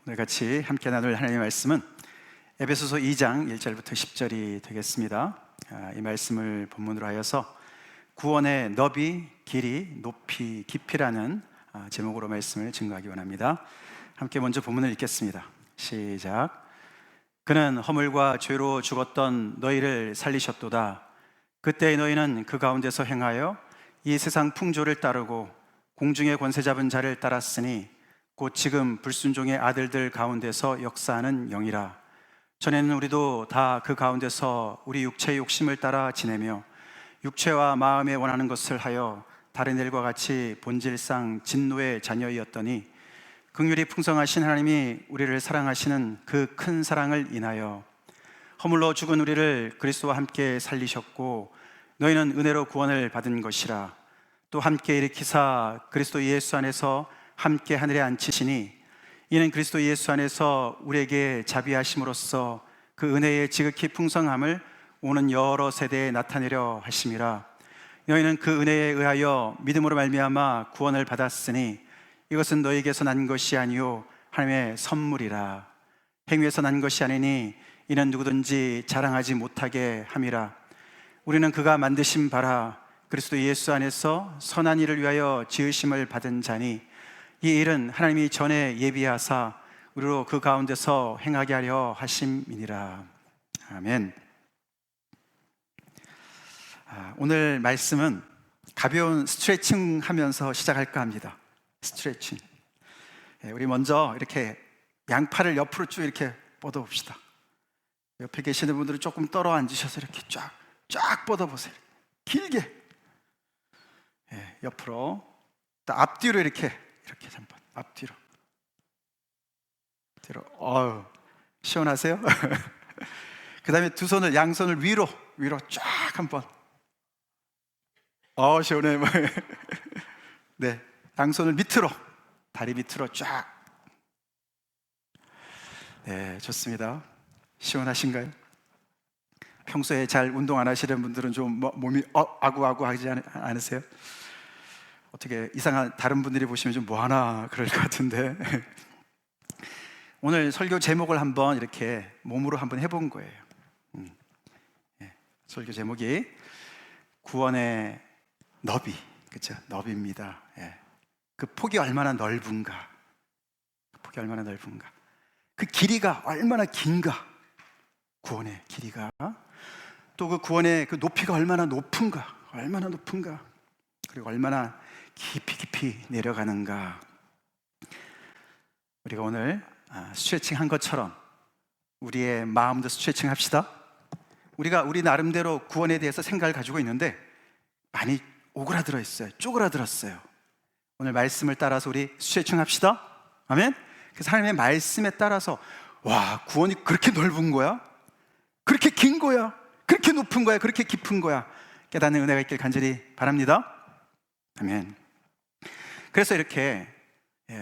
오늘 같이 함께 나눌 하나님의 말씀은 에베소서 2장 1절부터 10절이 되겠습니다. 이 말씀을 본문으로 하여서 구원의 너비, 길이, 높이, 깊이라는 제목으로 말씀을 증거하기 원합니다. 함께 먼저 본문을 읽겠습니다. 시작. 그는 허물과 죄로 죽었던 너희를 살리셨도다. 그때 너희는 그 가운데서 행하여 이 세상 풍조를 따르고 공중의 권세 잡은 자를 따랐으니 곧 지금 불순종의 아들들 가운데서 역사하는 영이라. 전에는 우리도 다 그 가운데서 우리 육체의 욕심을 따라 지내며 육체와 마음에 원하는 것을 하여 다른 일과 같이 본질상 진노의 자녀이었더니 긍휼이 풍성하신 하나님이 우리를 사랑하시는 그 큰 사랑을 인하여 허물로 죽은 우리를 그리스도와 함께 살리셨고 너희는 은혜로 구원을 받은 것이라. 또 함께 일으키사 그리스도 예수 안에서 함께 하늘에 앉히시니 이는 그리스도 예수 안에서 우리에게 자비하심으로써 그 은혜의 지극히 풍성함을 오는 여러 세대에 나타내려 하심이라. 너희는 그 은혜에 의하여 믿음으로 말미암아 구원을 받았으니 이것은 너희에게서 난 것이 아니요 하나님의 선물이라. 행위에서 난 것이 아니니 이는 누구든지 자랑하지 못하게 함이라. 우리는 그가 만드신 바라 그리스도 예수 안에서 선한 일을 위하여 지으심을 받은 자니 이 일은 하나님이 전에 예비하사 우리로 그 가운데서 행하게 하려 하심이니라. 아멘. 오늘 말씀은 가벼운 스트레칭 하면서 시작할까 합니다. 스트레칭. 우리 먼저 이렇게 양팔을 옆으로 쭉 이렇게 뻗어봅시다. 옆에 계시는 분들은 조금 떨어 앉으셔서 이렇게 쫙 뻗어보세요. 길게. 옆으로. 또 앞뒤로 이렇게 한번 앞뒤로. 시원하세요? 그 다음에 두 손을 양손을 위로 쫙 한번. 시원해. 네, 양손을 밑으로, 다리 밑으로 쫙. 네, 좋습니다. 시원하신가요? 평소에 잘 운동 안 하시는 분들은 좀 몸이 아구아구 하지 않으세요? 어떻게 이상한 다른 분들이 보시면 좀 뭐하나 그럴 것 같은데 오늘 설교 제목을 한번 이렇게 몸으로 한번 해본 거예요. 설교 제목이 구원의 너비, 그렇죠? 너비입니다. 그 폭이 얼마나 넓은가, 그 길이가 얼마나 긴가, 구원의 길이가, 또 그 구원의 그 높이가 얼마나 높은가, 그리고 얼마나 깊이 내려가는가. 우리가 오늘 스트레칭 한 것처럼 우리의 마음도 스트레칭 합시다. 우리가 우리 나름대로 구원에 대해서 생각을 가지고 있는데 많이 오그라들어 있어요. 쪼그라들었어요. 오늘 말씀을 따라서 우리 스트레칭 합시다. 아멘. 그래서 하나님의 말씀에 따라서 와, 구원이 그렇게 넓은 거야? 그렇게 긴 거야? 그렇게 높은 거야? 그렇게 깊은 거야? 깨닫는 은혜가 있길 간절히 바랍니다. 아멘. 그래서 이렇게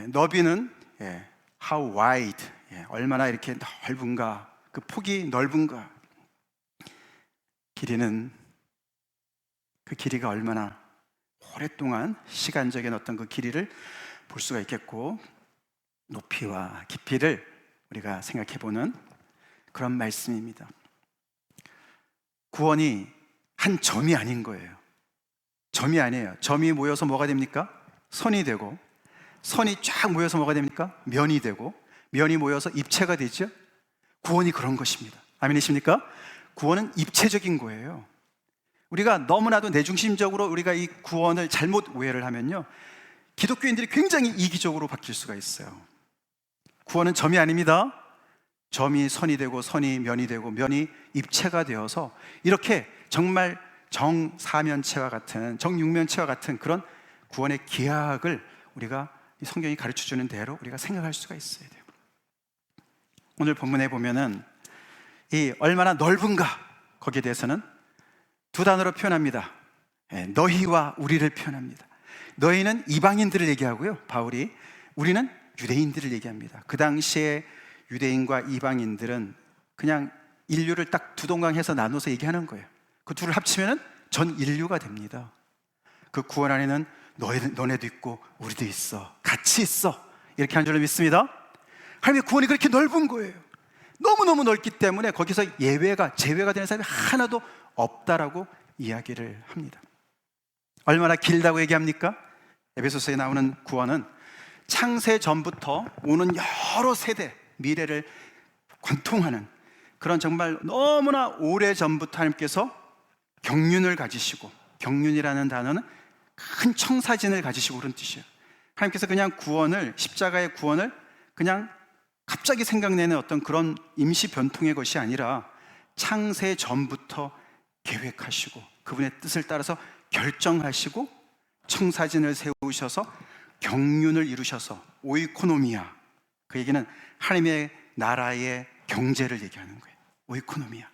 너비는 how wide, 얼마나 이렇게 넓은가, 그 폭이 넓은가. 길이는 그 길이가 얼마나 오랫동안 시간적인 어떤 그 길이를 볼 수가 있겠고, 높이와 깊이를 우리가 생각해보는 그런 말씀입니다. 구원이 한 점이 아닌 거예요. 점이 아니에요. 점이 모여서 뭐가 됩니까? 선이 되고, 선이 쫙 모여서 뭐가 됩니까? 면이 되고, 면이 모여서 입체가 되죠. 구원이 그런 것입니다. 아멘이십니까? 구원은 입체적인 거예요. 우리가 너무나도 내중심적으로 우리가 이 구원을 잘못 오해를 하면요, 기독교인들이 굉장히 이기적으로 바뀔 수가 있어요. 구원은 점이 아닙니다. 점이 선이 되고, 선이 면이 되고, 면이 입체가 되어서 이렇게 정말 정사면체와 같은, 정육면체와 같은 그런 구원의 기약을 우리가 이 성경이 가르쳐주는 대로 우리가 생각할 수가 있어야 돼요. 오늘 본문에 보면은 이 얼마나 넓은가, 거기에 대해서는 두 단어로 표현합니다. 너희와 우리를 표현합니다. 너희는 이방인들을 얘기하고요, 바울이. 우리는 유대인들을 얘기합니다. 그 당시에 유대인과 이방인들은 그냥 인류를 딱 두 동강해서 나눠서 얘기하는 거예요. 그 둘을 합치면 전 인류가 됩니다. 그 구원 안에는 너네도 있고 우리도 있어, 같이 있어, 이렇게 한 줄로 믿습니다. 하나님의 구원이 그렇게 넓은 거예요. 너무너무 넓기 때문에 거기서 제외가 되는 사람이 하나도 없다라고 이야기를 합니다. 얼마나 길다고 얘기합니까? 에베소서에 나오는 구원은 창세 전부터 오는 여러 세대 미래를 관통하는 그런 정말 너무나 오래 전부터 하나님께서 경륜을 가지시고, 경륜이라는 단어는 큰 청사진을 가지시고 그런 뜻이에요. 하나님께서 그냥 구원을, 십자가의 구원을 그냥 갑자기 생각내는 어떤 그런 임시 변통의 것이 아니라 창세 전부터 계획하시고 그분의 뜻을 따라서 결정하시고 청사진을 세우셔서 경륜을 이루셔서 오이코노미아, 그 얘기는 하나님의 나라의 경제를 얘기하는 거예요. 오이코노미아.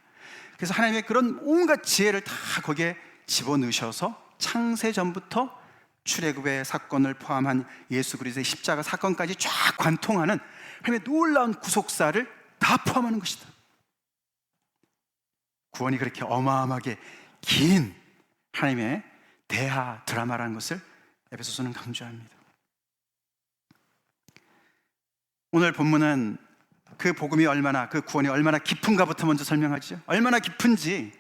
그래서 하나님의 그런 온갖 지혜를 다 거기에 집어넣으셔서 창세 전부터 출애굽의 사건을 포함한 예수 그리스도의 십자가 사건까지 쫙 관통하는 하나님의 놀라운 구속사를 다 포함하는 것이다. 구원이 그렇게 어마어마하게 긴 하나님의 대하 드라마라는 것을 에베소서는 강조합니다. 오늘 본문은 그 복음이 얼마나, 그 구원이 얼마나 깊은가부터 먼저 설명하죠. 얼마나 깊은지,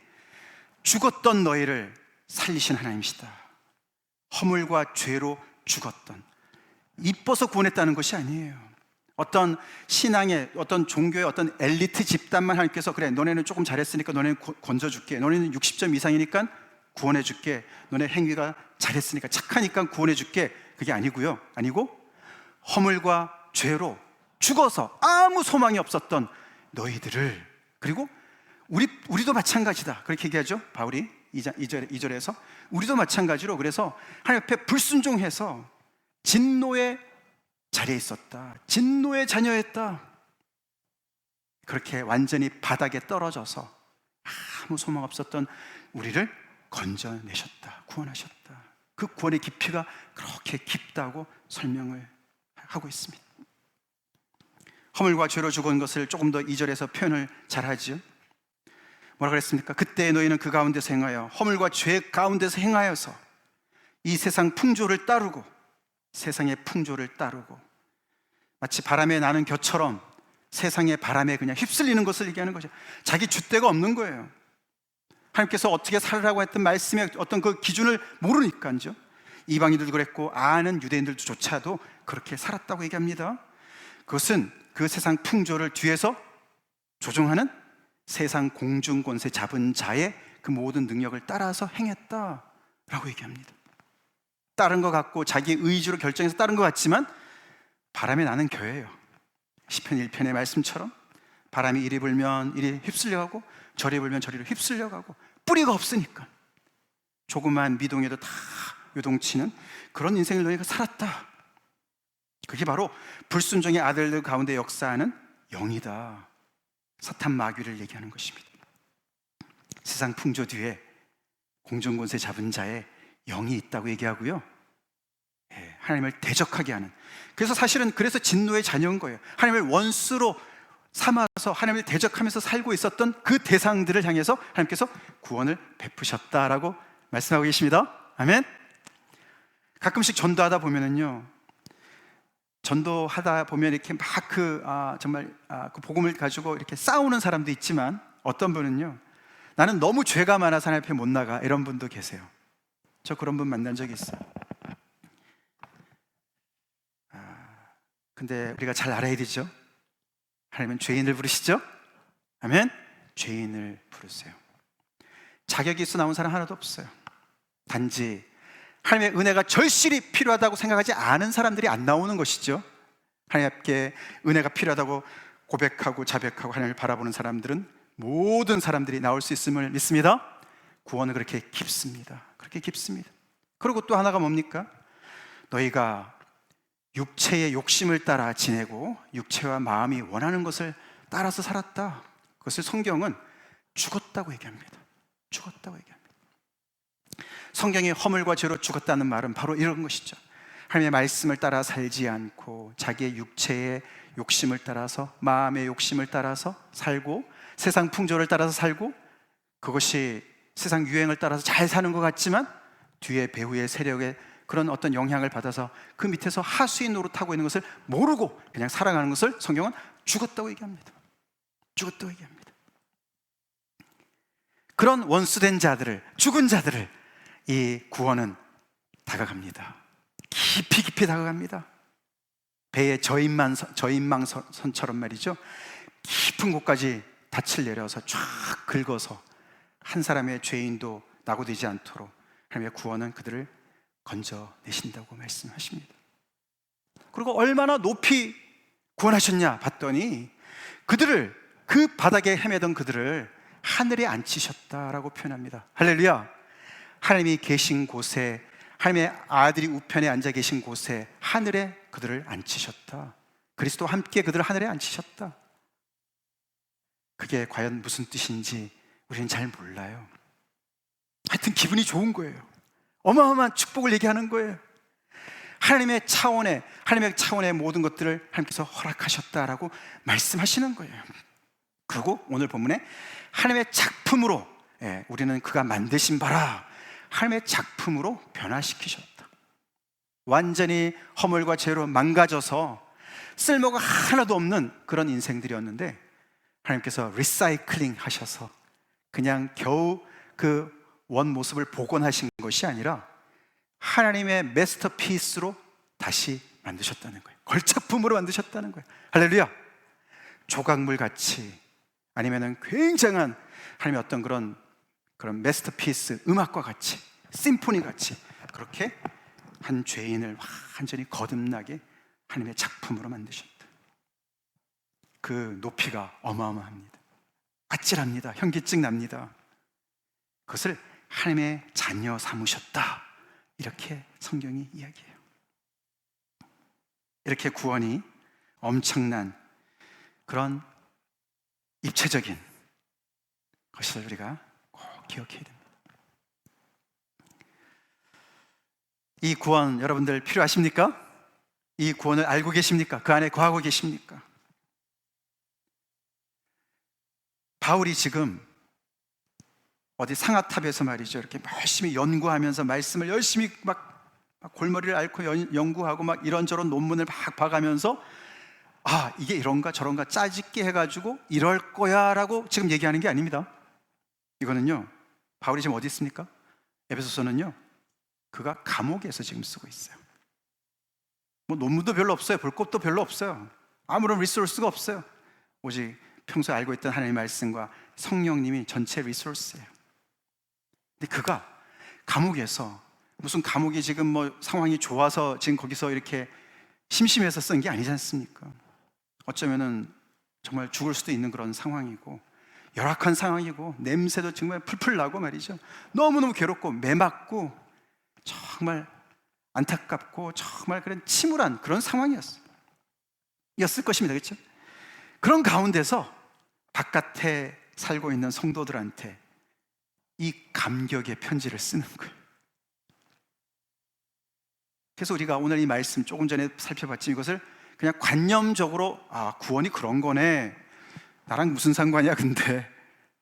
죽었던 너희를 살리신 하나님이시다. 허물과 죄로 죽었던, 이뻐서 구원했다는 것이 아니에요. 어떤 신앙의, 어떤 종교의 어떤 엘리트 집단만 하나님께서 그래, 너네는 조금 잘했으니까 너네는 건져줄게, 너네는 60점 이상이니까 구원해줄게, 너네 행위가 잘했으니까 착하니까 구원해줄게, 그게 아니고요. 아니고 허물과 죄로 죽어서 아무 소망이 없었던 너희들을, 그리고 우리도 마찬가지다, 그렇게 얘기하죠 바울이 2절에서. 우리도 마찬가지로, 그래서 하나님 앞에 불순종해서 진노의 자리에 있었다, 진노의 자녀였다, 그렇게 완전히 바닥에 떨어져서 아무 소망 없었던 우리를 건져내셨다, 구원하셨다. 그 구원의 깊이가 그렇게 깊다고 설명을 하고 있습니다. 허물과 죄로 죽은 것을 조금 더 2절에서 표현을 잘하죠. 뭐라 그랬습니까? 그때 너희는 그 가운데서 행하여, 허물과 죄 가운데서 행하여서 이 세상 풍조를 따르고, 세상의 풍조를 따르고, 마치 바람에 나는 겨처럼 세상의 바람에 그냥 휩쓸리는 것을 얘기하는 거죠. 자기 줏대가 없는 거예요. 하나님께서 어떻게 살으라고 했던 말씀의 어떤 그 기준을 모르니까요. 이방인들도 그랬고 아는 유대인들조차도 그렇게 살았다고 얘기합니다. 그것은 그 세상 풍조를 뒤에서 조종하는 세상 공중권세 잡은 자의 그 모든 능력을 따라서 행했다라고 얘기합니다. 따른 것 같고 자기 의지로 결정해서 따른 것 같지만 바람에 나는 겨예요. 시편 1편의 말씀처럼 바람이 이리 불면 이리 휩쓸려가고 저리 불면 저리로 휩쓸려가고, 뿌리가 없으니까 조그만 미동에도 다 요동치는 그런 인생을 너희가 살았다. 그게 바로 불순종의 아들들 가운데 역사하는 영이다. 사탄 마귀를 얘기하는 것입니다. 세상 풍조 뒤에 공중권세 잡은 자의 영이 있다고 얘기하고요. 하나님을 대적하게 하는, 그래서 사실은 그래서 진노의 자녀인 거예요. 하나님을 원수로 삼아서 하나님을 대적하면서 살고 있었던 그 대상들을 향해서 하나님께서 구원을 베푸셨다라고 말씀하고 계십니다. 아멘. 가끔씩 전도하다 보면은요, 전도하다 보면 이렇게 막 그 복음을 가지고 이렇게 싸우는 사람도 있지만, 어떤 분은요, 나는 너무 죄가 많아서 하나님 앞에 못 나가, 이런 분도 계세요. 저 그런 분 만난 적이 있어요. 근데 우리가 잘 알아야 되죠. 하나님은 죄인을 부르시죠. 아멘. 죄인을 부르세요. 자격이 있어 나온 사람 하나도 없어요. 단지 하나님의 은혜가 절실히 필요하다고 생각하지 않은 사람들이 안 나오는 것이죠. 하나님께 은혜가 필요하다고 고백하고 자백하고 하나님을 바라보는 사람들은, 모든 사람들이 나올 수 있음을 믿습니다. 구원은 그렇게 깊습니다. 그렇게 깊습니다. 그리고 또 하나가 뭡니까? 너희가 육체의 욕심을 따라 지내고 육체와 마음이 원하는 것을 따라서 살았다. 그것을 성경은 죽었다고 얘기합니다. 죽었다고 얘기합니다. 성경이 허물과 죄로 죽었다는 말은 바로 이런 것이죠. 하나님의 말씀을 따라 살지 않고 자기의 육체의 욕심을 따라서, 마음의 욕심을 따라서 살고, 세상 풍조를 따라서 살고, 그것이 세상 유행을 따라서 잘 사는 것 같지만 뒤에 배후의 세력의 그런 어떤 영향을 받아서 그 밑에서 하수인 노릇하고 있는 것을 모르고 그냥 살아가는 것을 성경은 죽었다고 얘기합니다. 죽었다고 얘기합니다. 그런 원수된 자들을, 죽은 자들을 이 구원은 다가갑니다. 깊이 깊이 다가갑니다. 배의 저인망선처럼 말이죠. 깊은 곳까지 닻을 내려서 쫙 긁어서 한 사람의 죄인도 낙오되지 않도록 하나님의 구원은 그들을 건져내신다고 말씀하십니다. 그리고 얼마나 높이 구원하셨냐 봤더니 그들을, 그 바닥에 헤매던 그들을 하늘에 앉히셨다라고 표현합니다. 할렐루야. 하나님이 계신 곳에, 하나님의 아들이 우편에 앉아 계신 곳에 하늘에 그들을 앉히셨다. 그리스도와 함께 그들을 하늘에 앉히셨다. 그게 과연 무슨 뜻인지 우리는 잘 몰라요. 하여튼 기분이 좋은 거예요. 어마어마한 축복을 얘기하는 거예요. 하나님의 차원의 모든 것들을 하나님께서 허락하셨다라고 말씀하시는 거예요. 그리고 오늘 본문에 하나님의 작품으로, 우리는 그가 만드신 바라, 하나님의 작품으로 변화시키셨다. 완전히 허물과 죄로 망가져서 쓸모가 하나도 없는 그런 인생들이었는데 하나님께서 리사이클링 하셔서 그냥 겨우 그 원 모습을 복원하신 것이 아니라 하나님의 마스터피스로 다시 만드셨다는 거예요. 걸작품으로 만드셨다는 거예요. 할렐루야. 조각물 같이, 아니면은 굉장한 하나님의 어떤 그런 마스터피스, 음악과 같이, 심포니 같이, 그렇게 한 죄인을 완전히 거듭나게 하나님의 작품으로 만드셨다. 그 높이가 어마어마합니다. 아찔합니다. 현기증 납니다. 그것을 하나님의 자녀 삼으셨다, 이렇게 성경이 이야기해요. 이렇게 구원이 엄청난 그런 입체적인 것을 우리가 꼭 기억해야 됩니다. 이 구원 여러분들 필요하십니까? 이 구원을 알고 계십니까? 그 안에 거하고 계십니까? 바울이 지금 어디 상아탑에서 말이죠, 이렇게 열심히 연구하면서 말씀을 열심히 막 골머리를 앓고 연구하고 막 이런저런 논문을 막 봐가면서 이게 이런가 저런가 짜집게 해가지고 이럴 거야 라고 지금 얘기하는 게 아닙니다. 이거는요, 바울이 지금 어디 있습니까? 에베소서는요, 그가 감옥에서 지금 쓰고 있어요. 뭐 논문도 별로 없어요. 볼 것도 별로 없어요. 아무런 리소스가 없어요. 오직 평소에 알고 있던 하나님의 말씀과 성령님이 전체 리소스예요. 근데 그가 감옥에서, 무슨 감옥이 지금 뭐 상황이 좋아서 지금 거기서 이렇게 심심해서 쓴 게 아니지 않습니까? 어쩌면은 정말 죽을 수도 있는 그런 상황이고, 열악한 상황이고, 냄새도 정말 풀풀 나고 말이죠. 너무너무 괴롭고 매맞고 정말 안타깝고 정말 그런 침울한 그런 상황이었을 것입니다. 그렇죠? 그런 가운데서 바깥에 살고 있는 성도들한테 이 감격의 편지를 쓰는 거예요. 그래서 우리가 오늘 이 말씀 조금 전에 살펴봤지, 이것을 그냥 관념적으로 구원이 그런 거네, 나랑 무슨 상관이야, 근데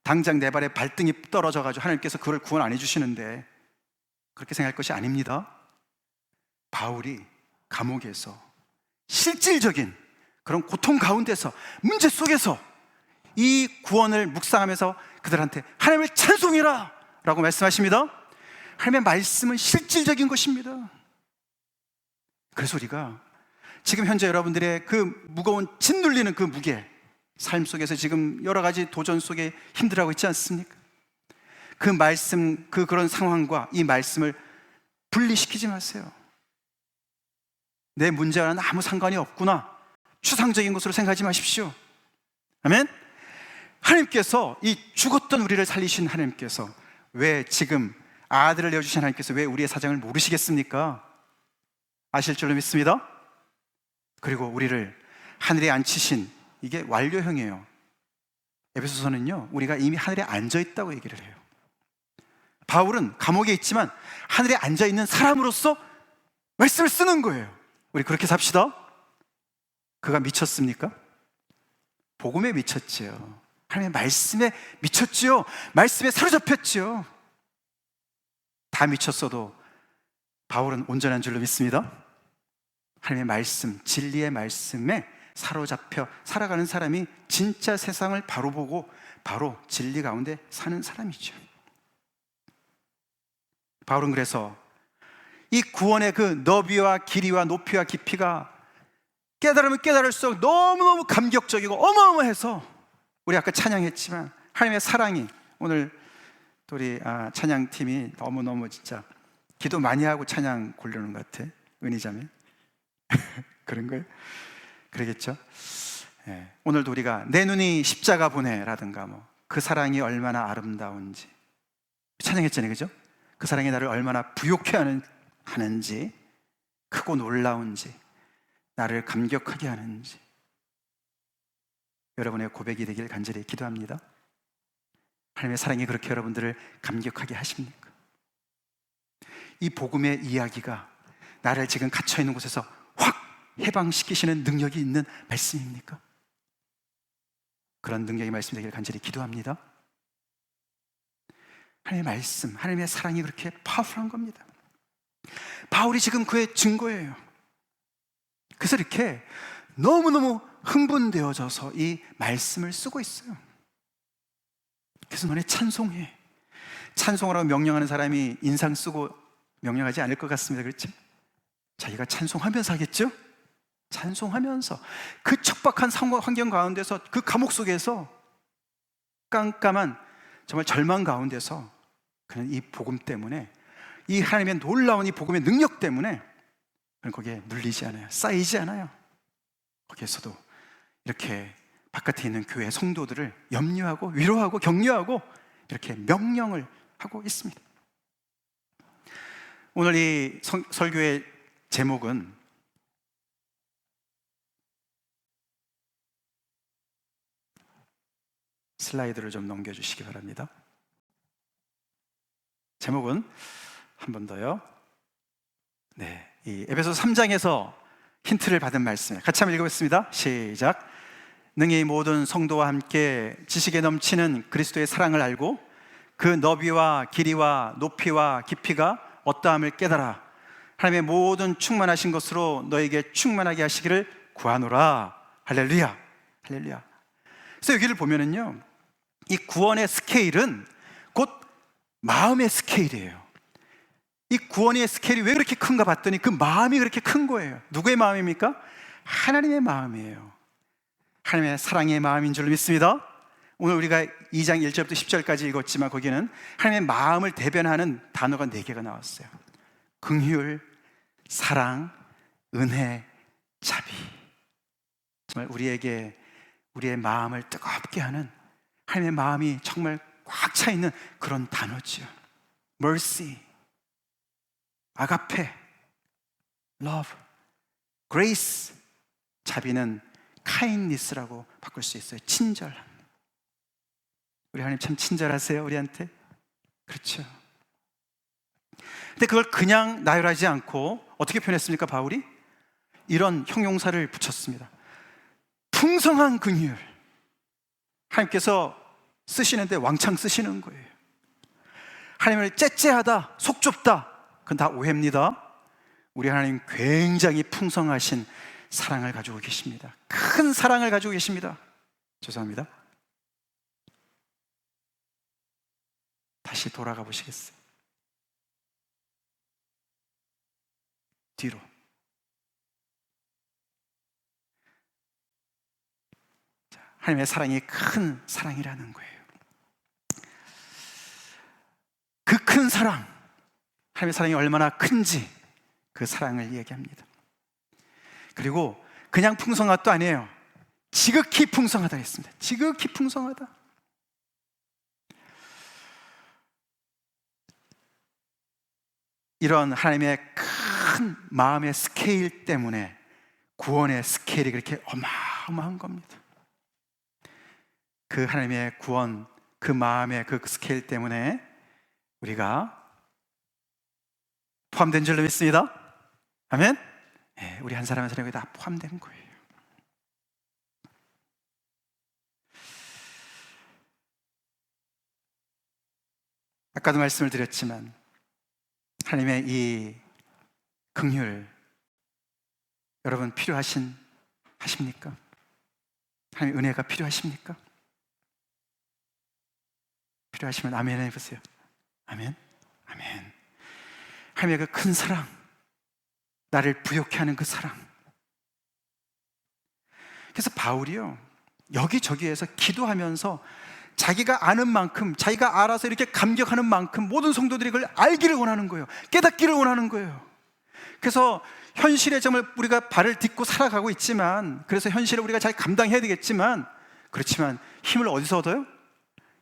당장 내 발에 발등이 떨어져가지고 하나님께서 그걸 구원 안 해주시는데, 그렇게 생각할 것이 아닙니다. 바울이 감옥에서 실질적인 그런 고통 가운데서, 문제 속에서 이 구원을 묵상하면서 그들한테 하나님을 찬송해라 라고 말씀하십니다. 하나님의 말씀은 실질적인 것입니다. 그래서 우리가 지금 현재 여러분들의 그 무거운 짓눌리는 그 무게, 삶 속에서 지금 여러 가지 도전 속에 힘들어하고 있지 않습니까? 그 말씀, 그런 상황과 이 말씀을 분리시키지 마세요. 내 문제와는 아무 상관이 없구나, 추상적인 것으로 생각하지 마십시오. 아멘? 하나님께서, 이 죽었던 우리를 살리신 하나님께서 왜 지금 아들을 내어주신 하나님께서 왜 우리의 사정을 모르시겠습니까? 아실 줄로 믿습니다. 그리고 우리를 하늘에 앉히신, 이게 완료형이에요. 에베소서는요, 우리가 이미 하늘에 앉아있다고 얘기를 해요. 바울은 감옥에 있지만 하늘에 앉아있는 사람으로서 말씀을 쓰는 거예요. 우리 그렇게 삽시다. 그가 미쳤습니까? 복음에 미쳤지요. 하나님의 말씀에 미쳤지요. 말씀에 사로잡혔지요. 다 미쳤어도 바울은 온전한 줄로 믿습니다. 하나님의 말씀, 진리의 말씀에 사로잡혀 살아가는 사람이 진짜 세상을 바로 보고 바로 진리 가운데 사는 사람이죠. 바울은 그래서 이 구원의 그 너비와 길이와 높이와 깊이가 깨달으면 깨달을수록 너무너무 감격적이고 어마어마해서, 우리 아까 찬양했지만 하나님의 사랑이, 오늘 또 우리 찬양팀이 너무너무 진짜 기도 많이 하고 찬양 고르는 것 같아. 은희자매 그런 거예요? 그러겠죠? 예. 오늘도 우리가 내 눈이 십자가 보네라든가 뭐 그 사랑이 얼마나 아름다운지 찬양했잖아요, 그죠? 그 사랑이 나를 얼마나 부욕해 하는지, 크고 놀라운지, 나를 감격하게 하는지, 여러분의 고백이 되길 간절히 기도합니다. 하나님의 사랑이 그렇게 여러분들을 감격하게 하십니까? 이 복음의 이야기가 나를 지금 갇혀있는 곳에서 확 해방시키시는 능력이 있는 말씀입니까? 그런 능력의 말씀이 되길 간절히 기도합니다. 하나님의 말씀, 하나님의 사랑이 그렇게 파워풀한 겁니다. 바울이 지금 그의 증거예요. 그래서 이렇게 너무너무 흥분되어져서 이 말씀을 쓰고 있어요. 그래서 너네 찬송해. 찬송하라고 명령하는 사람이 인상 쓰고 명령하지 않을 것 같습니다. 그렇죠? 자기가 찬송하면서 하겠죠? 찬송하면서 그 척박한 환경 가운데서, 그 감옥 속에서, 깜깜한 정말 절망 가운데서 그는 이 복음 때문에, 이 하나님의 놀라운 이 복음의 능력 때문에 그는 거기에 눌리지 않아요. 쌓이지 않아요. 거기에서도 이렇게 바깥에 있는 교회 성도들을 염려하고 위로하고 격려하고 이렇게 명령을 하고 있습니다. 오늘 이 설교의 제목은 슬라이드를 좀 넘겨주시기 바랍니다. 제목은 한 번 더요. 네, 이 에베소서 3장에서 힌트를 받은 말씀 같이 한번 읽어보겠습니다. 시작. 능히 모든 성도와 함께 지식에 넘치는 그리스도의 사랑을 알고 그 너비와 길이와 높이와 깊이가 어떠함을 깨달아 하나님의 모든 충만하신 것으로 너에게 충만하게 하시기를 구하노라. 할렐루야, 할렐루야. 그래서 여기를 보면은요, 이 구원의 스케일은 곧 마음의 스케일이에요. 이 구원의 스케일이 왜 그렇게 큰가 봤더니 그 마음이 그렇게 큰 거예요. 누구의 마음입니까? 하나님의 마음이에요. 하나님의 사랑의 마음인 줄 믿습니다. 오늘 우리가 2장 1절부터 10절까지 읽었지만 거기는 하나님의 마음을 대변하는 단어가 4개가 나왔어요. 긍휼, 사랑, 은혜, 자비. 정말 우리에게 우리의 마음을 뜨겁게 하는 하나님의 마음이 정말 꽉 차 있는 그런 단어죠. mercy, 아가페, love, grace. 자비는 kindness라고 바꿀 수 있어요. 친절. 우리 하나님 참 친절하세요, 우리한테. 그렇죠. 근데 그걸 그냥 나열하지 않고 어떻게 표현했습니까, 바울이? 이런 형용사를 붙였습니다. 풍성한 긍휼. 하나님께서 쓰시는데 왕창 쓰시는 거예요. 하나님을 째째하다, 속 좁다, 그건 다 오해입니다. 우리 하나님 굉장히 풍성하신 사랑을 가지고 계십니다. 큰 사랑을 가지고 계십니다. 죄송합니다. 다시 돌아가 보시겠어요? 뒤로. 하나님의 사랑이 큰 사랑이라는 거예요. 그 큰 사랑, 하나님의 사랑이 얼마나 큰지 그 사랑을 얘기합니다. 그리고 그냥 풍성함도 아니에요. 지극히 풍성하다 했습니다. 지극히 풍성하다. 이런 하나님의 큰 마음의 스케일 때문에 구원의 스케일이 그렇게 어마어마한 겁니다. 그 하나님의 구원, 그 마음의 그 스케일 때문에 우리가 포함된 줄로 믿습니다. 아멘. 네, 우리 한 사람 한 사람이 다 포함된 거예요. 아까도 말씀을 드렸지만 하나님의 이 긍휼 여러분 하십니까? 하나님의 은혜가 필요하십니까? 필요하시면 아멘 해보세요. 아멘, 아멘. 하나님의 그 큰 사랑, 나를 부욕해 하는 그 사랑. 그래서 바울이요, 여기저기에서 기도하면서 자기가 아는 만큼, 자기가 알아서 이렇게 감격하는 만큼 모든 성도들이 그걸 알기를 원하는 거예요. 깨닫기를 원하는 거예요. 그래서 현실에 정말 우리가 발을 딛고 살아가고 있지만, 그래서 현실을 우리가 잘 감당해야 되겠지만, 그렇지만 힘을 어디서 얻어요?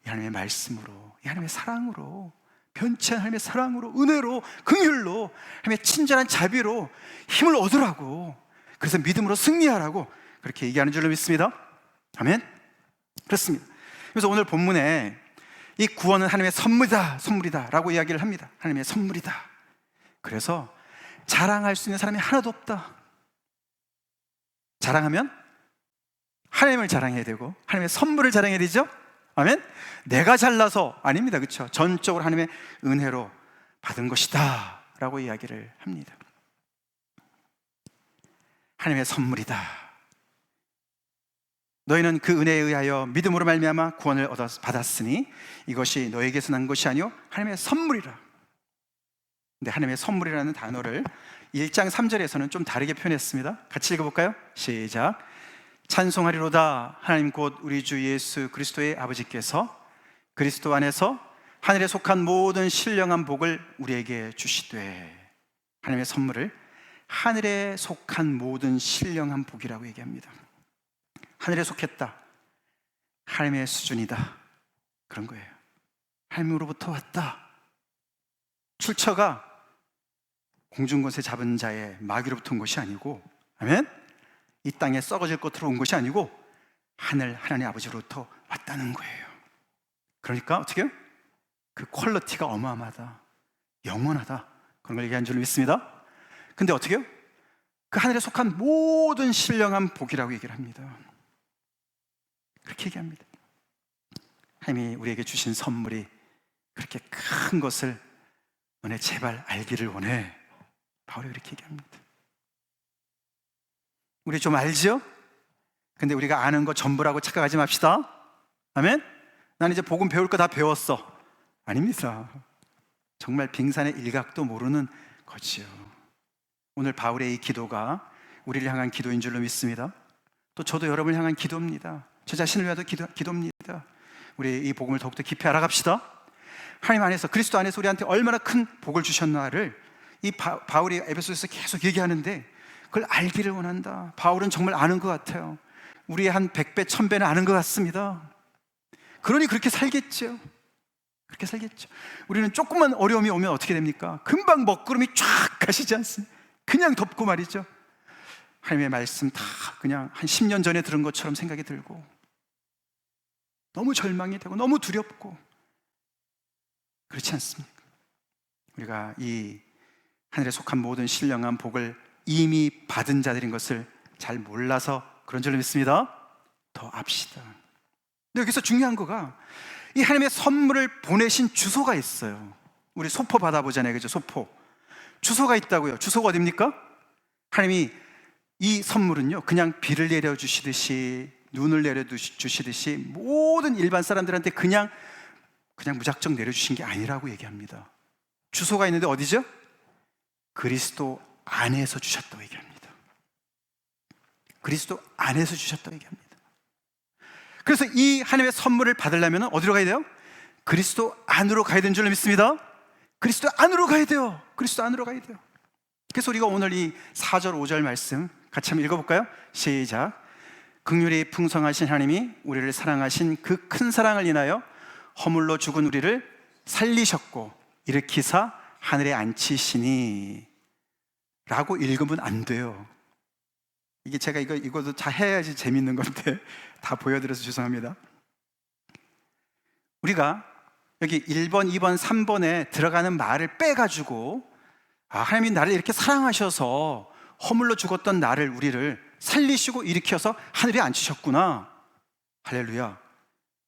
이 하나님의 말씀으로, 이 하나님의 사랑으로, 변치 않은 하나님의 사랑으로, 은혜로, 긍휼로, 하나님의 친절한 자비로 힘을 얻으라고, 그래서 믿음으로 승리하라고 그렇게 얘기하는 줄로 믿습니다. 아멘? 그렇습니다. 그래서 오늘 본문에 이 구원은 하나님의 선물이다 라고 이야기를 합니다. 하나님의 선물이다. 그래서 자랑할 수 있는 사람이 하나도 없다. 자랑하면 하나님을 자랑해야 되고 하나님의 선물을 자랑해야 되죠. 아멘? 내가 잘나서 아닙니다. 그렇죠? 전적으로 하나님의 은혜로 받은 것이다 라고 이야기를 합니다. 하나님의 선물이다. 너희는 그 은혜에 의하여 믿음으로 말미암아 구원을 받았으니 이것이 너에게서 난 것이 아니요 하나님의 선물이라. 근데 하나님의 선물이라는 단어를 1장 3절에서는 좀 다르게 표현했습니다. 같이 읽어볼까요? 시작. 찬송하리로다 하나님 곧 우리 주 예수 그리스도의 아버지께서 그리스도 안에서 하늘에 속한 모든 신령한 복을 우리에게 주시되, 하나님의 선물을 하늘에 속한 모든 신령한 복이라고 얘기합니다. 하늘에 속했다, 하나님의 수준이다, 그런 거예요. 하나님으로부터 왔다. 출처가 공중곳에 잡은 자의 마귀로부터 온 것이 아니고, 아멘? 이 땅에 썩어질 것으로 온 것이 아니고 하나님 아버지로부터 왔다는 거예요. 그러니까 어떻게 해요? 그 퀄리티가 어마어마하다, 영원하다, 그런 걸 얘기한 줄 믿습니다. 근데 어떻게 해요? 그 하늘에 속한 모든 신령한 복이라고 얘기를 합니다. 그렇게 얘기합니다. 하나님이 우리에게 주신 선물이 그렇게 큰 것을 너네 제발 알기를 원해. 바울이 그렇게 얘기합니다. 우리 좀 알죠? 근데 우리가 아는 거 전부라고 착각하지 맙시다. 아멘? 난 이제 복음 배울 거 다 배웠어. 아닙니다. 정말 빙산의 일각도 모르는 거지요. 오늘 바울의 이 기도가 우리를 향한 기도인 줄로 믿습니다. 또 저도 여러분을 향한 기도입니다. 저 자신을 위하여 기도입니다. 우리 이 복음을 더욱더 깊이 알아갑시다. 하나님 안에서, 그리스도 안에서 우리한테 얼마나 큰 복을 주셨나를 이 바울이 에베소서에서 계속 얘기하는데 그걸 알기를 원한다. 바울은 정말 아는 것 같아요. 우리의 한 100배, 1000배는 아는 것 같습니다. 그러니 그렇게 살겠죠. 그렇게 살겠죠. 우리는 조금만 어려움이 오면 어떻게 됩니까? 금방 먹구름이 쫙 가시지 않습니까? 그냥 덮고 말이죠. 하나님의 말씀 다 그냥 한 10년 전에 들은 것처럼 생각이 들고 너무 절망이 되고 너무 두렵고 그렇지 않습니까? 우리가 이 하늘에 속한 모든 신령한 복을 이미 받은 자들인 것을 잘 몰라서 그런 줄로 믿습니다. 더 압시다. 근데 여기서 중요한 거가 이 하나님의 선물을 보내신 주소가 있어요. 우리 소포 받아보잖아요. 그죠? 소포. 주소가 있다고요. 주소가 어딥니까? 하나님이 이 선물은요, 그냥 비를 내려주시듯이, 눈을 내려주시듯이 모든 일반 사람들한테 그냥 무작정 내려주신 게 아니라고 얘기합니다. 주소가 있는데 어디죠? 그리스도 안에서 주셨다고 얘기합니다. 그리스도 안에서 주셨다고 얘기합니다. 그래서 이 하나님의 선물을 받으려면 어디로 가야 돼요? 그리스도 안으로 가야 되는 줄 믿습니다. 그리스도 안으로 가야 돼요. 그리스도 안으로 가야 돼요. 그래서 우리가 오늘 이 4절 5절 말씀 같이 한번 읽어볼까요? 시작. 긍휼이 풍성하신 하나님이 우리를 사랑하신 그 큰 사랑을 인하여 허물로 죽은 우리를 살리셨고 일으키사 하늘에 앉히시니 라고 읽으면 안 돼요. 이게 제가 이거도 다 해야지 재밌는 건데 다 보여드려서 죄송합니다. 우리가 여기 1번, 2번, 3번에 들어가는 말을 빼가지고 하나님이 나를 이렇게 사랑하셔서 허물로 죽었던 우리를 살리시고 일으켜서 하늘에 앉히셨구나. 할렐루야.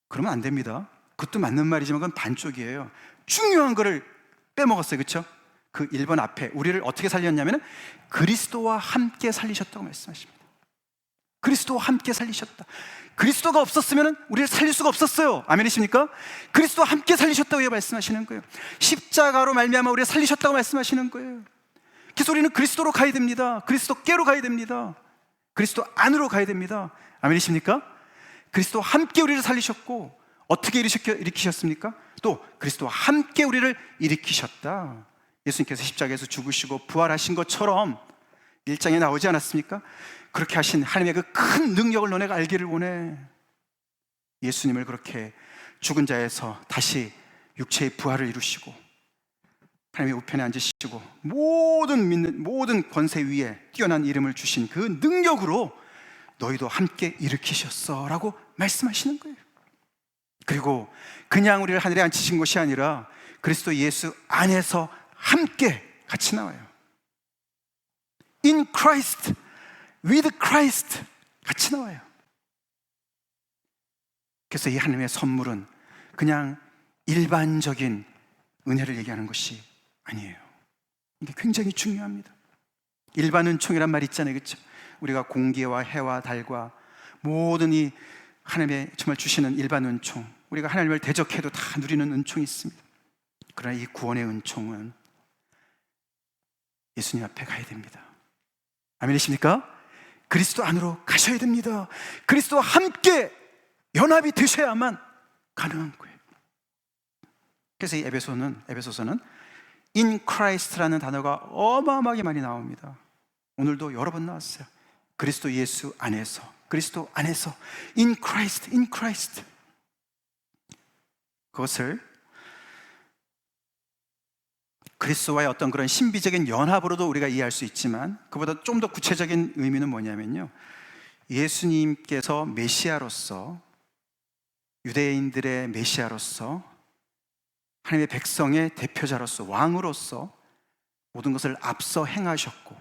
그러면 안 됩니다. 그것도 맞는 말이지만 그건 반쪽이에요. 중요한 거를 빼먹었어요. 그렇죠? 그 1번 앞에 우리를 어떻게 살렸냐면 그리스도와 함께 살리셨다고 말씀하십니다. 그리스도와 함께 살리셨다. 그리스도가 없었으면 우리를 살릴 수가 없었어요. 아멘이십니까? 그리스도와 함께 살리셨다고 말씀하시는 거예요. 십자가로 말미암아 우리를 살리셨다고 말씀하시는 거예요. 그래서 우리는 그리스도로 가야 됩니다. 그리스도께로 가야 됩니다. 그리스도 안으로 가야 됩니다. 아멘이십니까? 그리스도와 함께 우리를 살리셨고 어떻게 일으키셨습니까? 또 그리스도와 함께 우리를 일으키셨다. 예수님께서 십자가에서 죽으시고 부활하신 것처럼 1장에 나오지 않았습니까? 그렇게 하신 하나님의 그 큰 능력을 너네가 알기를 원해. 예수님을 그렇게 죽은 자에서 다시 육체의 부활을 이루시고 하나님의 우편에 앉으시고 모든 권세 위에 뛰어난 이름을 주신 그 능력으로 너희도 함께 일으키셨어 라고 말씀하시는 거예요. 그리고 그냥 우리를 하늘에 앉히신 것이 아니라 그리스도 예수 안에서 함께 같이 나와요. In Christ, with Christ 같이 나와요. 그래서 이 하나님의 선물은 그냥 일반적인 은혜를 얘기하는 것이 아니에요. 이게 굉장히 중요합니다. 일반 은총이란 말이 있잖아요, 그렇죠? 우리가 공기와 해와 달과 모든 이 하나님의 정말 주시는 일반 은총, 우리가 하나님을 대적해도 다 누리는 은총이 있습니다. 그러나 이 구원의 은총은 예수님 앞에 가야 됩니다. 아멘이십니까? 그리스도 안으로 가셔야 됩니다. 그리스도와 함께 연합이 되셔야만 가능한 거예요. 그래서 이 에베소서는 In Christ라는 단어가 어마어마하게 많이 나옵니다. 오늘도 여러 번 나왔어요. 그리스도 예수 안에서, 그리스도 안에서, In Christ, in Christ. 그것을 그리스도와의 어떤 그런 신비적인 연합으로도 우리가 이해할 수 있지만 그보다 좀 더 구체적인 의미는 뭐냐면요, 예수님께서 메시아로서, 유대인들의 메시아로서, 하나님의 백성의 대표자로서, 왕으로서 모든 것을 앞서 행하셨고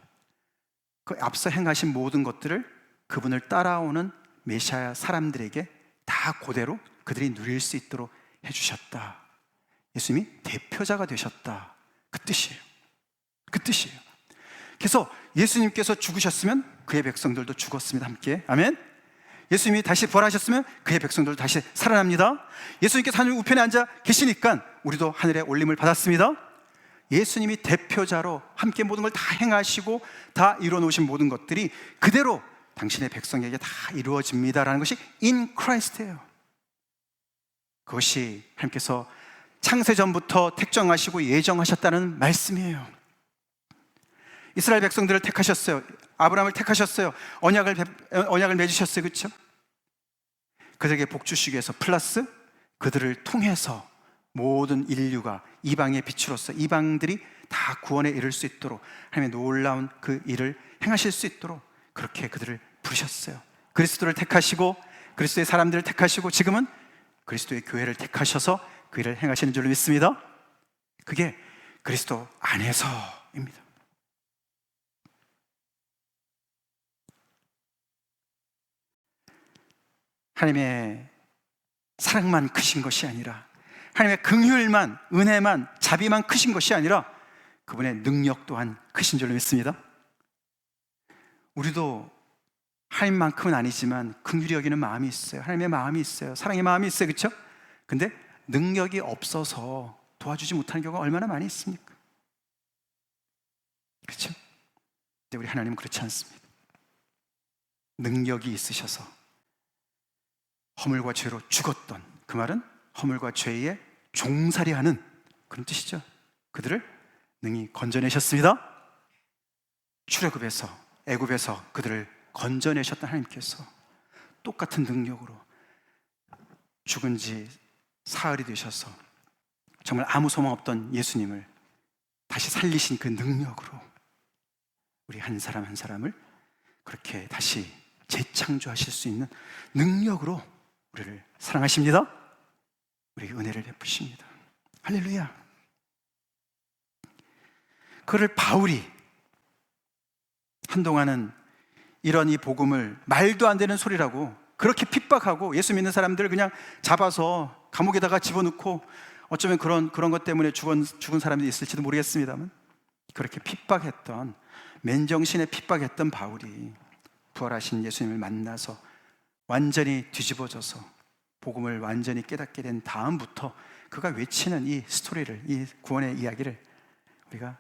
그 앞서 행하신 모든 것들을 그분을 따라오는 메시아 사람들에게 다 그대로 그들이 누릴 수 있도록 해주셨다. 예수님이 대표자가 되셨다. 그 뜻이에요. 그 뜻이에요. 그래서 예수님께서 죽으셨으면 그의 백성들도 죽었습니다. 함께. 아멘. 예수님이 다시 부활하셨으면 그의 백성들도 다시 살아납니다. 예수님께서 하늘 우편에 앉아 계시니까 우리도 하늘에 올림을 받았습니다. 예수님이 대표자로 함께 모든 걸 다 행하시고 다 이루어 놓으신 모든 것들이 그대로 당신의 백성에게 다 이루어집니다라는 것이 in Christ예요. 그것이 하나님께서 창세전부터 택정하시고 예정하셨다는 말씀이에요. 이스라엘 백성들을 택하셨어요. 아브라함을 택하셨어요. 언약을 맺으셨어요. 그렇죠? 그들에게 복 주시기 위해서 플러스 그들을 통해서 모든 인류가 이방의 빛으로서 이방들이 다 구원에 이를 수 있도록 하나님의 놀라운 그 일을 행하실 수 있도록 그렇게 그들을 부르셨어요. 그리스도를 택하시고 그리스도의 사람들을 택하시고 지금은 그리스도의 교회를 택하셔서 그 일을 행하시는 줄로 믿습니다. 그게 그리스도 안에서입니다. 하나님의 사랑만 크신 것이 아니라 하나님의 긍휼만, 은혜만, 자비만 크신 것이 아니라 그분의 능력 또한 크신 줄로 믿습니다. 우리도 하나님만큼은 아니지만 긍휼히 여기는 마음이 있어요. 하나님의 마음이 있어요. 사랑의 마음이 있어요. 그렇죠? 근데 능력이 없어서 도와주지 못하는 경우가 얼마나 많이 있습니까? 그렇죠? 근데 우리 하나님은 그렇지 않습니다. 능력이 있으셔서 허물과 죄로 죽었던, 그 말은 허물과 죄에 종살이하는 그런 뜻이죠. 그들을 능히 건져내셨습니다. 출애굽에서, 애굽에서 그들을 건져내셨던 하나님께서 똑같은 능력으로 죽은 지 사흘이 되셔서 정말 아무 소망 없던 예수님을 다시 살리신 그 능력으로 우리 한 사람 한 사람을 그렇게 다시 재창조하실 수 있는 능력으로 우리를 사랑하십니다. 우리에게 은혜를 베푸십니다. 할렐루야. 그를 바울이 한동안은 이런 이 복음을 말도 안 되는 소리라고 그렇게 핍박하고 예수 믿는 사람들을 그냥 잡아서 감옥에다가 집어넣고 어쩌면 그런 것 때문에 죽은 사람들이 있을지도 모르겠습니다만 그렇게 핍박했던, 맨정신에 핍박했던 바울이 부활하신 예수님을 만나서 완전히 뒤집어져서 복음을 완전히 깨닫게 된 다음부터 그가 외치는 이 스토리를, 이 구원의 이야기를 우리가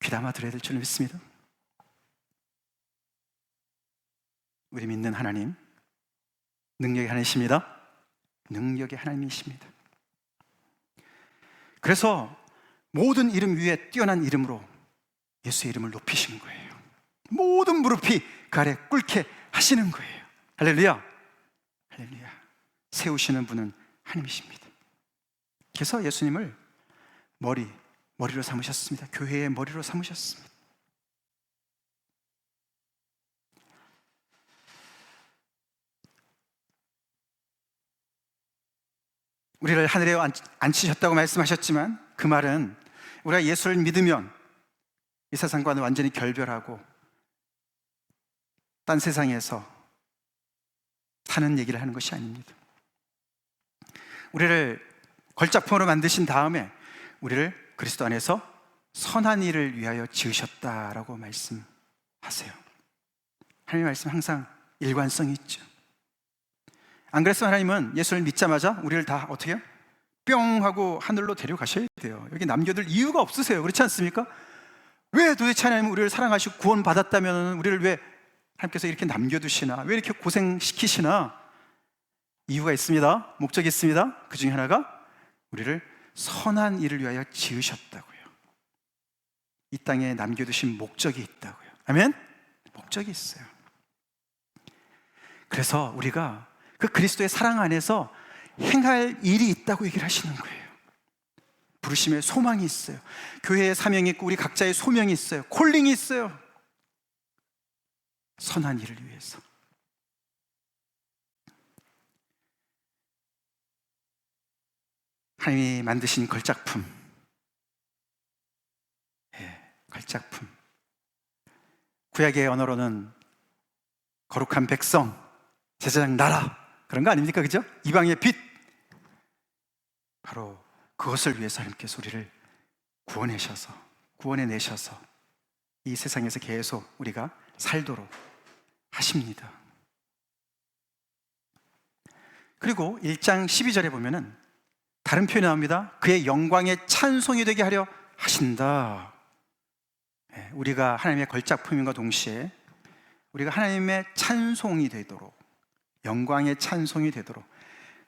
귀담아 들어야 될 줄 믿습니다. 우리 믿는 하나님, 능력의 하나님이십니다. 능력의 하나님이십니다. 그래서 모든 이름 위에 뛰어난 이름으로 예수의 이름을 높이시는 거예요. 모든 무릎이 그 아래 꿇게 하시는 거예요. 할렐루야. 할렐루야. 세우시는 분은 하나님이십니다. 그래서 예수님을 머리로 삼으셨습니다. 교회의 머리로 삼으셨습니다. 우리를 하늘에 앉히셨다고 말씀하셨지만 그 말은 우리가 예수를 믿으면 이 세상과는 완전히 결별하고 딴 세상에서 사는 얘기를 하는 것이 아닙니다. 우리를 걸작품으로 만드신 다음에 우리를 그리스도 안에서 선한 일을 위하여 지으셨다라고 말씀하세요. 하나님의 말씀 항상 일관성이 있죠. 안 그랬으면 하나님은 예수를 믿자마자 우리를 다 어떻게 해요? 뿅 하고 하늘로 데려가셔야 돼요. 여기 남겨둘 이유가 없으세요. 그렇지 않습니까? 왜 도대체 하나님은 우리를 사랑하시고 구원 받았다면 우리를 왜 하나님께서 이렇게 남겨두시나, 왜 이렇게 고생시키시나? 이유가 있습니다. 목적이 있습니다. 그 중에 하나가 우리를 선한 일을 위하여 지으셨다고요. 이 땅에 남겨두신 목적이 있다고요. 아멘? 목적이 있어요. 그래서 우리가 그 그리스도의 사랑 안에서 행할 일이 있다고 얘기를 하시는 거예요. 부르심의 소망이 있어요. 교회의 사명이 있고 우리 각자의 소명이 있어요. 콜링이 있어요. 선한 일을 위해서. 하나님이 만드신 걸작품, 걸작품. 구약의 언어로는 거룩한 백성, 제사장 나라, 그런 거 아닙니까? 그죠? 이방의 빛. 바로 그것을 위해서 하나님께서 우리를 구원해내셔서 이 세상에서 계속 우리가 살도록 하십니다. 그리고 1장 12절에 보면은 다른 표현이 나옵니다. 그의 영광의 찬송이 되게 하려 하신다. 우리가 하나님의 걸작품인과 동시에 우리가 하나님의 찬송이 되도록, 영광의 찬송이 되도록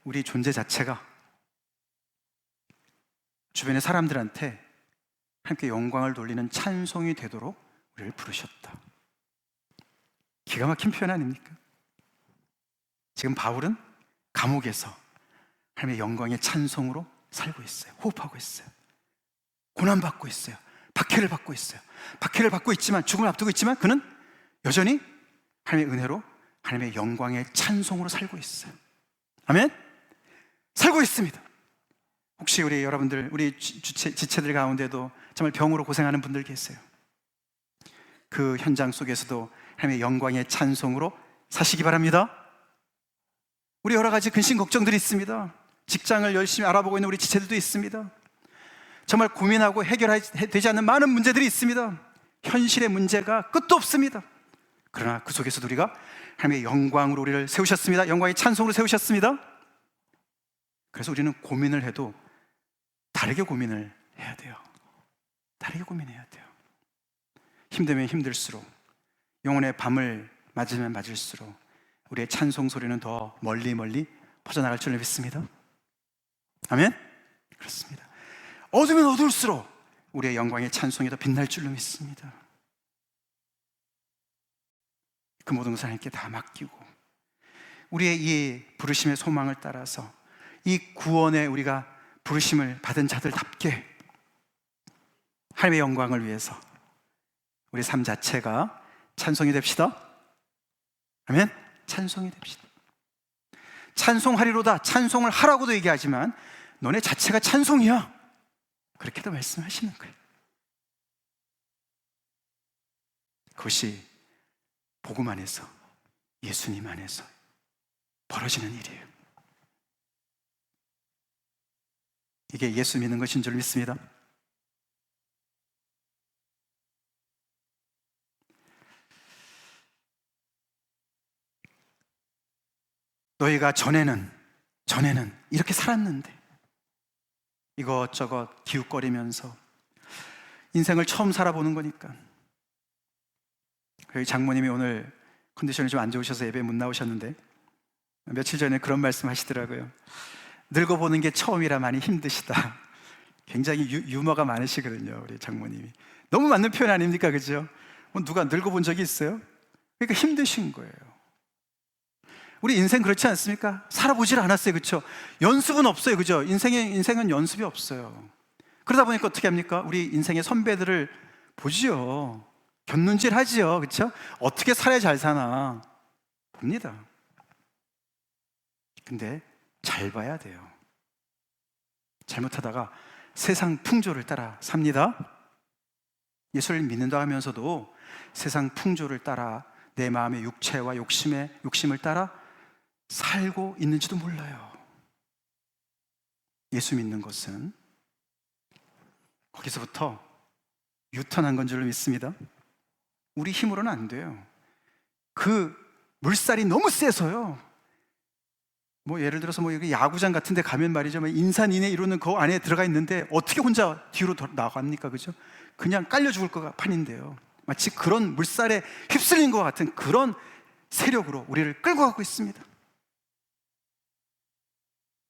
우리 존재 자체가 주변의 사람들한테 함께 영광을 돌리는 찬송이 되도록 우리를 부르셨다. 기가 막힌 표현 아닙니까? 지금 바울은 감옥에서 하나님의 영광의 찬송으로 살고 있어요. 호흡하고 있어요. 고난받고 있어요. 박해를 받고 있어요. 박해를 받고 있지만, 죽음을 앞두고 있지만 그는 여전히 하나님의 은혜로 하나님의 영광의 찬송으로 살고 있어요. 아멘? 살고 있습니다. 혹시 우리 여러분들, 우리 지체들 가운데도 정말 병으로 고생하는 분들 계세요. 그 현장 속에서도 하나님의 영광의 찬송으로 사시기 바랍니다. 우리 여러 가지 근심 걱정들이 있습니다. 직장을 열심히 알아보고 있는 우리 지체들도 있습니다. 정말 고민하고 해결되지 않는 많은 문제들이 있습니다. 현실의 문제가 끝도 없습니다. 그러나 그 속에서도 우리가 하나님의 영광으로 우리를 세우셨습니다. 영광의 찬송으로 세우셨습니다. 그래서 우리는 고민을 해도 다르게 고민을 해야 돼요. 다르게 고민해야 돼요. 힘들면 힘들수록, 영혼의 밤을 맞으면 맞을수록 우리의 찬송 소리는 더 멀리 퍼져나갈 줄 믿습니다. 아멘? 그렇습니다. 어두우면 어두울수록 우리의 영광의 찬송이 더 빛날 줄로 믿습니다. 그 모든 것을 하나님께 다 맡기고 우리의 이 부르심의 소망을 따라서 이 구원에 우리가 부르심을 받은 자들답게 하나님의 영광을 위해서 우리 삶 자체가 찬송이 됩시다. 아멘? 찬송이 됩시다. 찬송하리로다, 찬송을 하라고도 얘기하지만 너네 자체가 찬송이야, 그렇게도 말씀하시는 거예요. 그것이 복음 안에서, 예수님 안에서 벌어지는 일이에요. 이게 예수 믿는 것인 줄 믿습니다. 너희가 전에는 이렇게 살았는데 이것저것 기웃거리면서 인생을 처음 살아보는 거니까. 저희 장모님이 오늘 컨디션이 좀 안 좋으셔서 예배 못 나오셨는데 며칠 전에 그런 말씀 하시더라고요. 늙어보는 게 처음이라 많이 힘드시다. 굉장히 유머가 많으시거든요, 우리 장모님이. 너무 맞는 표현 아닙니까? 그죠? 뭐 누가 늙어본 적이 있어요? 그러니까 힘드신 거예요. 우리 인생 그렇지 않습니까? 살아보질 않았어요, 그렇죠? 연습은 없어요, 그죠? 인생은 연습이 없어요. 그러다 보니까 어떻게 합니까? 우리 인생의 선배들을 보지요. 곁눈질 하지요, 그렇죠? 어떻게 살아야 잘 사나 봅니다. 근데 잘 봐야 돼요. 잘못하다가 세상 풍조를 따라 삽니다. 예수를 믿는다 하면서도 세상 풍조를 따라 내 마음의 육체와 욕심을 따라 살고 있는지도 몰라요. 예수 믿는 것은 거기서부터 유턴한 건 줄로 믿습니다. 우리 힘으로는 안 돼요. 그 물살이 너무 세서요. 뭐 예를 들어서 뭐 여기 야구장 같은 데 가면 말이죠, 인산인해 이루는 그 안에 들어가 있는데 어떻게 혼자 뒤로 나갑니까? 그죠? 그냥 깔려 죽을 것 판인데요. 마치 그런 물살에 휩쓸린 것 같은 그런 세력으로 우리를 끌고 가고 있습니다.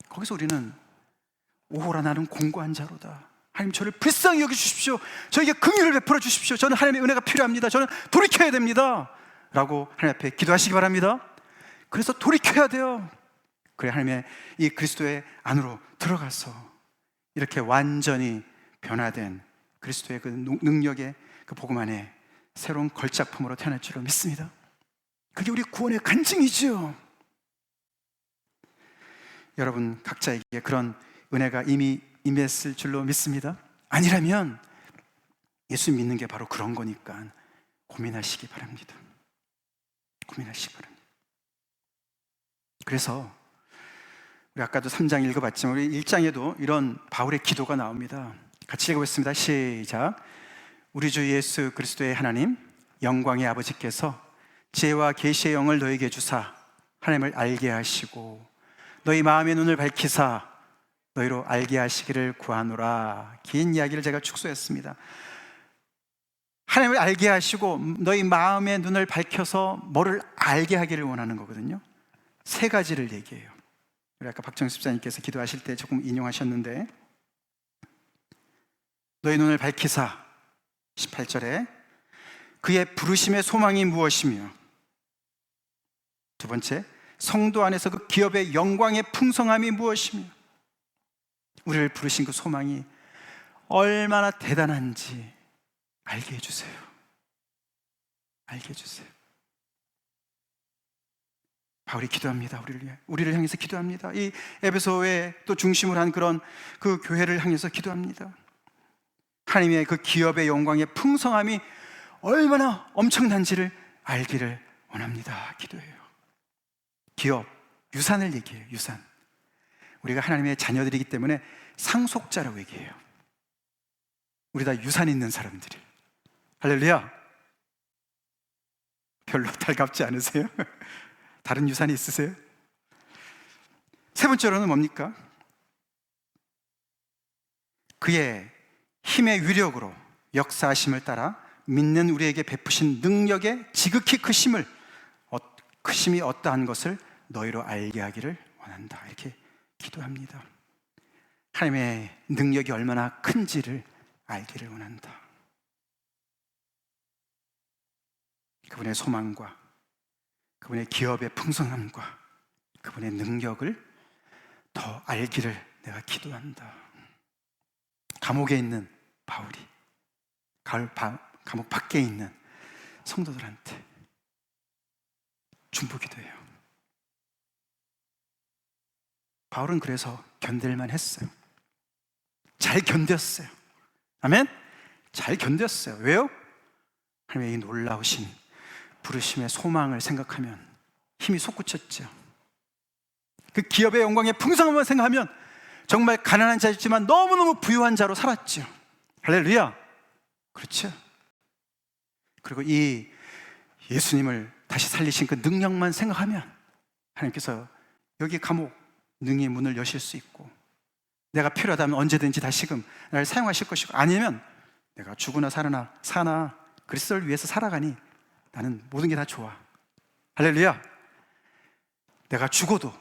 거기서 우리는 오호라 나는 공고한 자로다. 하나님 저를 불쌍히 여겨주십시오. 저에게 긍휼을 베풀어 주십시오. 저는 하나님의 은혜가 필요합니다. 저는 돌이켜야 됩니다 라고 하나님 앞에 기도하시기 바랍니다. 그래서 돌이켜야 돼요. 그래 하나님의 이 그리스도의 안으로 들어가서 이렇게 완전히 변화된 그리스도의 그 능력의 그 복음 안에 새로운 걸작품으로 태어날 줄로 믿습니다. 그게 우리 구원의 간증이죠. 여러분 각자에게 그런 은혜가 이미 임했을 줄로 믿습니다. 아니라면 예수 믿는 게 바로 그런 거니까 고민하시기 바랍니다. 고민하시기 바랍니다. 그래서 우리 아까도 3장 읽어봤지만 우리 1장에도 이런 바울의 기도가 나옵니다. 같이 읽어보겠습니다. 시작. 우리 주 예수 그리스도의 하나님 영광의 아버지께서 지혜와 계시의 영을 너에게 주사 하나님을 알게 하시고 너희 마음의 눈을 밝히사 너희로 알게 하시기를 구하노라. 긴 이야기를 제가 축소했습니다. 하나님을 알게 하시고 너희 마음의 눈을 밝혀서 뭐를 알게 하기를 원하는 거거든요. 세 가지를 얘기해요. 우리 아까 박정희 집사님께서 기도하실 때 조금 인용하셨는데 너희 눈을 밝히사 18절에 그의 부르심의 소망이 무엇이며 두 번째 성도 안에서 그 기업의 영광의 풍성함이 무엇이며 우리를 부르신 그 소망이 얼마나 대단한지 알게 해주세요. 알게 해주세요. 바울이 기도합니다. 우리를 향해서 기도합니다. 이 에베소에 또 중심을 한 그런 그 교회를 향해서 기도합니다. 하나님의 그 기업의 영광의 풍성함이 얼마나 엄청난지를 알기를 원합니다. 기도해요. 기업, 유산을 얘기해요. 유산. 우리가 하나님의 자녀들이기 때문에 상속자라고 얘기해요. 우리 다 유산 있는 사람들이. 할렐루야. 별로 달갑지 않으세요? 다른 유산이 있으세요? 세 번째로는 뭡니까? 그의 힘의 위력으로 역사하심을 따라 믿는 우리에게 베푸신 능력의 지극히 크심이 어떠한 것을 너희로 알게 하기를 원한다. 이렇게 기도합니다. 하나님의 능력이 얼마나 큰지를 알기를 원한다. 그분의 소망과 그분의 기업의 풍성함과 그분의 능력을 더 알기를 내가 기도한다. 감옥에 있는 바울이 감옥 밖에 있는 성도들한테 중보기도해요. 바울은 그래서 견딜만 했어요. 잘 견뎠어요. 아멘? 잘 견뎠어요. 왜요? 하나님의 이 놀라우신 부르심의 소망을 생각하면 힘이 솟구쳤죠. 그 기업의 영광의 풍성함을 생각하면 정말 가난한 자였지만 너무너무 부유한 자로 살았죠. 할렐루야. 그렇죠. 그리고 이 예수님을 다시 살리신 그 능력만 생각하면 하나님께서 여기 감옥 능히 문을 여실 수 있고, 내가 필요하다면 언제든지 다시금 나를 사용하실 것이고, 아니면 내가 죽으나 사나 그리스도를 위해서 살아가니 나는 모든 게 다 좋아. 할렐루야. 내가 죽어도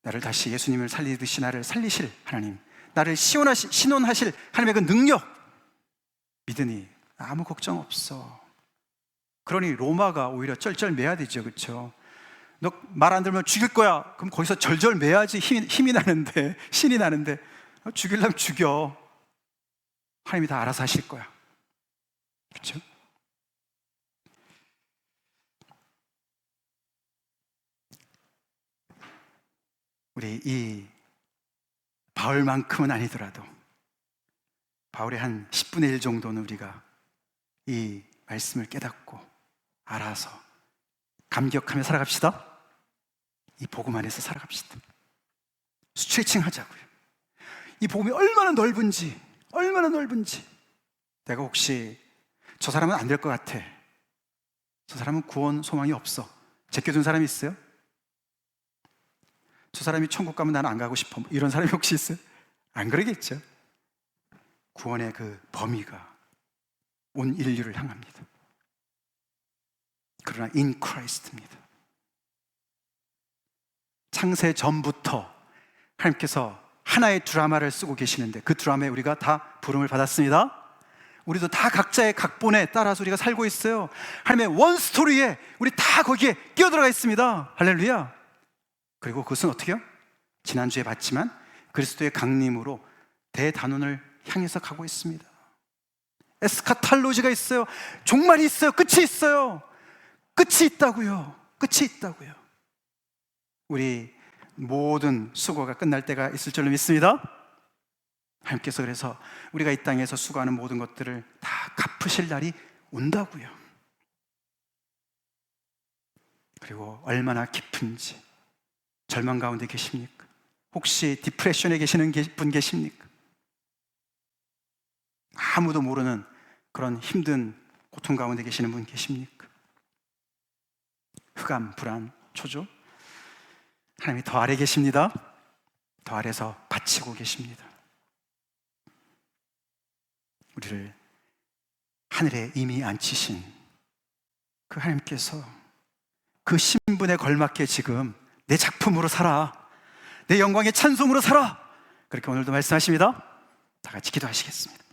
나를 다시 예수님을 살리듯이 나를 살리실 하나님, 나를 신원하실 하나님의 그 능력 믿으니 아무 걱정 없어. 그러니 로마가 오히려 쩔쩔매야 되죠. 그렇죠? 너 말 안 들으면 죽일 거야. 그럼 거기서 절절매야지 힘이 나는데, 신이 나는데, 죽이려면 죽여. 하나님이 다 알아서 하실 거야. 그렇죠? 우리 이 바울만큼은 아니더라도 바울의 한 10분의 1 정도는 우리가 이 말씀을 깨닫고 알아서 감격하며 살아갑시다. 이 복음 안에서 살아갑시다. 스트레칭 하자고요. 이 복음이 얼마나 넓은지, 내가 혹시 저 사람은 안 될 것 같아, 저 사람은 구원 소망이 없어, 제껴둔 사람이 있어요? 저 사람이 천국 가면 나는 안 가고 싶어, 이런 사람이 혹시 있어요? 안 그러겠죠. 구원의 그 범위가 온 인류를 향합니다. 그러나 in Christ입니다. 창세 전부터 하나님께서 하나의 드라마를 쓰고 계시는데, 그 드라마에 우리가 다 부름을 받았습니다. 우리도 다 각자의 각본에 따라서 우리가 살고 있어요. 하나님의 원 스토리에 우리 다 거기에 끼어들어가 있습니다. 할렐루야. 그리고 그것은 어떻게 해요? 지난주에 봤지만 그리스도의 강림으로 대단원을 향해서 가고 있습니다. 에스카탈로지가 있어요. 종말이 있어요. 끝이 있어요. 끝이 있다고요. 우리 모든 수고가 끝날 때가 있을 줄로 믿습니다. 하나님께서 그래서 우리가 이 땅에서 수고하는 모든 것들을 다 갚으실 날이 온다고요. 그리고 얼마나 깊은지, 절망 가운데 계십니까? 혹시 디프레션에 계시는 분 계십니까? 아무도 모르는 그런 힘든 고통 가운데 계시는 분 계십니까? 흑암, 불안, 초조? 하나님이 더 아래 계십니다. 더 아래서 바치고 계십니다. 우리를 하늘에 이미 앉히신 그 하나님께서 그 신분에 걸맞게 지금 내 작품으로 살아, 내 영광의 찬송으로 살아, 그렇게 오늘도 말씀하십니다. 다 같이 기도하시겠습니다.